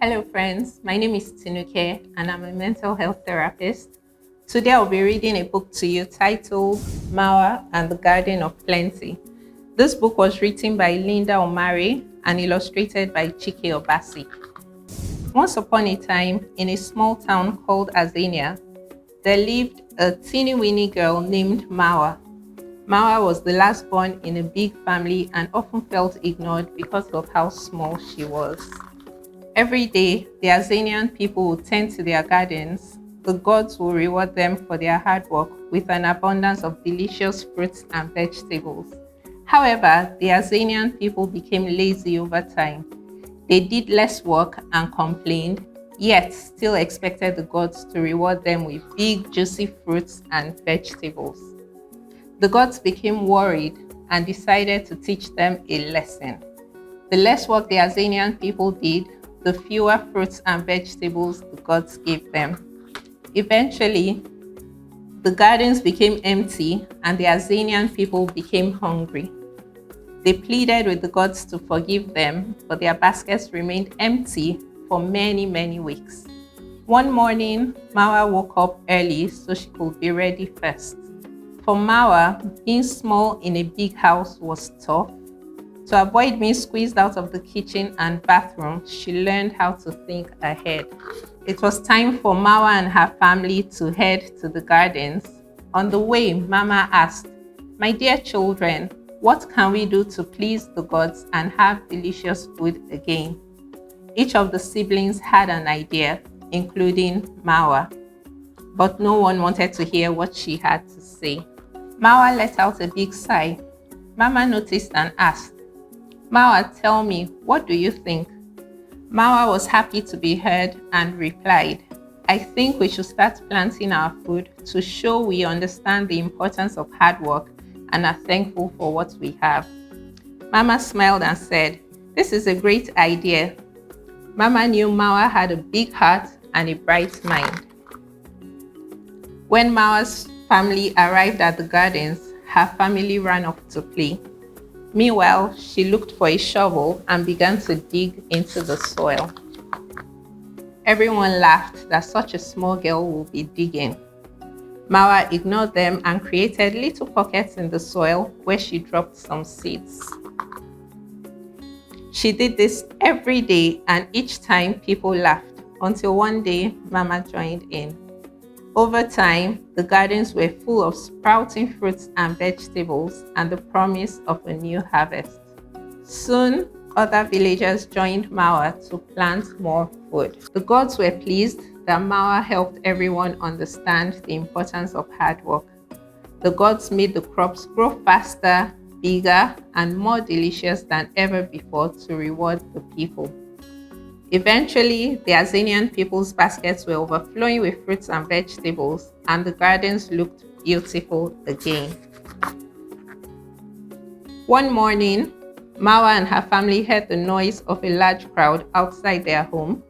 Hello friends, my name is Tinuke and I'm a mental health therapist. Today I'll be reading a book to you titled Maua and the Garden of Plenty. This book was written by Linda Omari and illustrated by Chike Obasi. Once upon a time, in a small town called Azania, there lived a teeny-weeny girl named Maua. Maua was the last born in a big family and often felt ignored because of how small she was. Every day, the Azanian people would tend to their gardens. The gods will reward them for their hard work with an abundance of delicious fruits and vegetables. However, the Azanian people became lazy over time. They did less work and complained, yet still expected the gods to reward them with big, juicy fruits and vegetables. The gods became worried and decided to teach them a lesson. The less work the Azanian people did, the fewer fruits and vegetables the gods gave them. Eventually, the gardens became empty and the Azanian people became hungry. They pleaded with the gods to forgive them, but their baskets remained empty for many, many weeks. One morning, Maua woke up early so she could be ready first. For Maua, being small in a big house was tough. To avoid being squeezed out of the kitchen and bathroom, she learned how to think ahead. It was time for Maua and her family to head to the gardens. On the way, Mama asked, "My dear children, what can we do to please the gods and have delicious food again?" Each of the siblings had an idea, including Maua, but no one wanted to hear what she had to say. Maua let out a big sigh. Mama noticed and asked, "Maua, tell me, what do you think?" Maua was happy to be heard and replied, "I think we should start planting our food to show we understand the importance of hard work and are thankful for what we have." Mama smiled and said, "This is a great idea." Mama knew Maua had a big heart and a bright mind. When Maua's family arrived at the gardens, her family ran off to play. Meanwhile, she looked for a shovel and began to dig into the soil. Everyone laughed that such a small girl would be digging. Maua ignored them and created little pockets in the soil where she dropped some seeds. She did this every day, and each time people laughed, until one day Mama joined in. Over time, the gardens were full of sprouting fruits and vegetables and the promise of a new harvest. Soon, other villagers joined Maua to plant more food. The gods were pleased that Maua helped everyone understand the importance of hard work. The gods made the crops grow faster, bigger, and more delicious than ever before to reward the people. Eventually, the Azanian people's baskets were overflowing with fruits and vegetables, and the gardens looked beautiful again. One morning, Maua and her family heard the noise of a large crowd outside their home.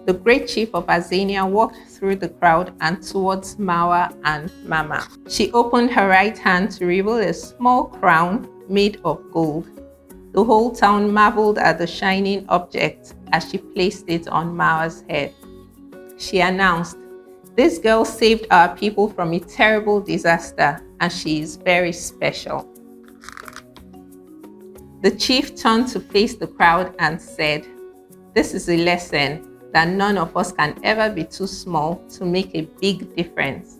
The great chief of Azania walked through the crowd and towards Maua and Mama. She opened her right hand to reveal a small crown made of gold. The whole town marveled at the shining object as she placed it on Maua's head. She announced, "This girl saved our people from a terrible disaster, and she is very special." The chief turned to face the crowd and said, "This is a lesson that none of us can ever be too small to make a big difference."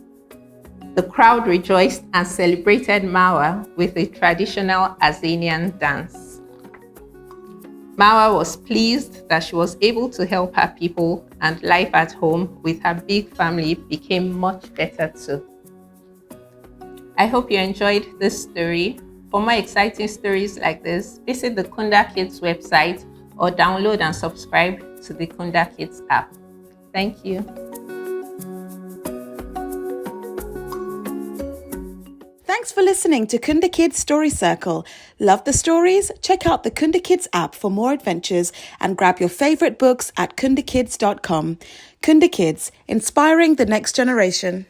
The crowd rejoiced and celebrated Maua with a traditional Azanian dance. Maua was pleased that she was able to help her people, and life at home with her big family became much better too. I hope you enjoyed this story. For more exciting stories like this, visit the Kunda Kids website or download and subscribe to the Kunda Kids app. Thank you. Thanks for listening to Kunda Kids Story Circle. Love the stories? Check out the Kunda Kids app for more adventures and grab your favorite books at kundakids.com. Kunda Kids, inspiring the next generation.